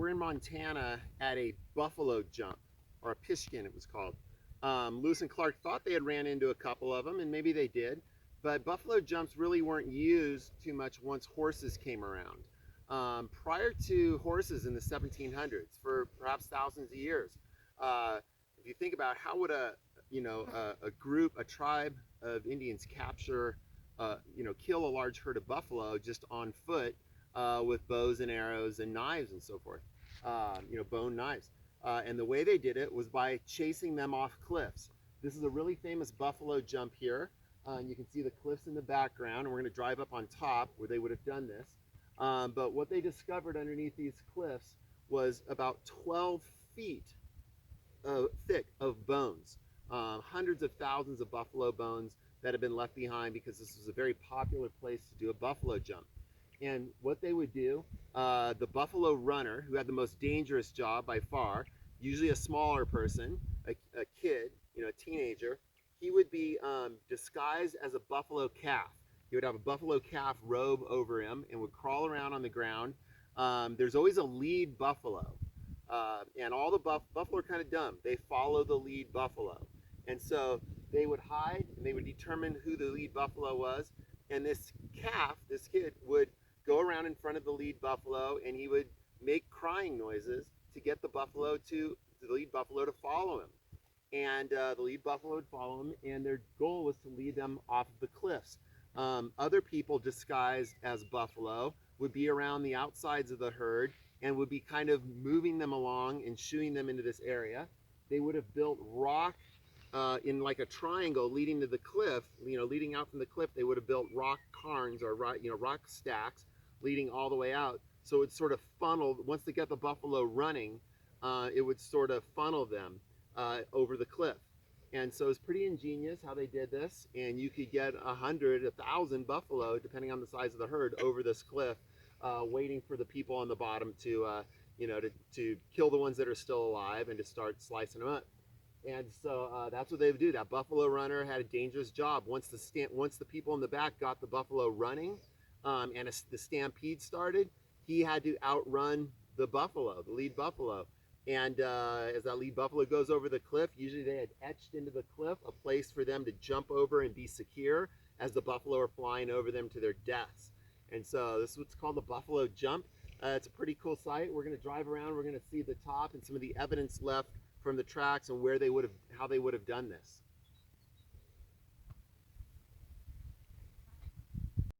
we're in Montana at a buffalo jump, or a Piskun it was called. Lewis and Clark thought they had ran into a couple of them, and maybe they did, but buffalo jumps really weren't used too much once horses came around. Prior to horses in the 1700s, for perhaps thousands of years, uh, if you think about how would a group, a tribe of Indians capture, kill a large herd of buffalo just on foot with bows and arrows and knives and so forth, bone knives. And the way they did it was by chasing them off cliffs. This is a really famous buffalo jump here. And you can see the cliffs in the background, and we're going to drive up on top where they would have done this. But what they discovered underneath these cliffs was about 12 feet thick of bones, hundreds of thousands of buffalo bones that have been left behind because this was a very popular place to do a buffalo jump. And what they would do, the buffalo runner, who had the most dangerous job by far, usually a smaller person, a kid, a teenager, he would be disguised as a buffalo calf. He would have a buffalo calf robe over him and would crawl around on the ground. There's always a lead buffalo. And all the buffalo are kind of dumb. They follow the lead buffalo. And so they would hide and they would determine who the lead buffalo was. And this calf, this kid, would go around in front of the lead buffalo and he would make crying noises to get the lead buffalo to follow him. And the lead buffalo would follow him, and their goal was to lead them off of the cliffs. Other people disguised as buffalo would be around the outsides of the herd and would be kind of moving them along and shooing them into this area. They would have built rock in like a triangle leading to the cliff, leading out from the cliff. They would have built rock cairns or rock stacks leading all the way out. So it sort of funneled, once they got the buffalo running, it would sort of funnel them over the cliff. And so it's pretty ingenious how they did this, and you could get 100, 1,000 buffalo, depending on the size of the herd, over this cliff, waiting for the people on the bottom to kill the ones that are still alive and to start slicing them up. And so that's what they would do. That buffalo runner had a dangerous job. Once the people in the back got the buffalo running, the stampede started, he had to outrun the lead buffalo. And as that lead buffalo goes over the cliff, usually they had etched into the cliff a place for them to jump over and be secure as the buffalo are flying over them to their deaths. And so this is what's called the buffalo jump. It's a pretty cool sight. We're going to drive around. We're going to see the top and some of the evidence left from the tracks and how they would have done this.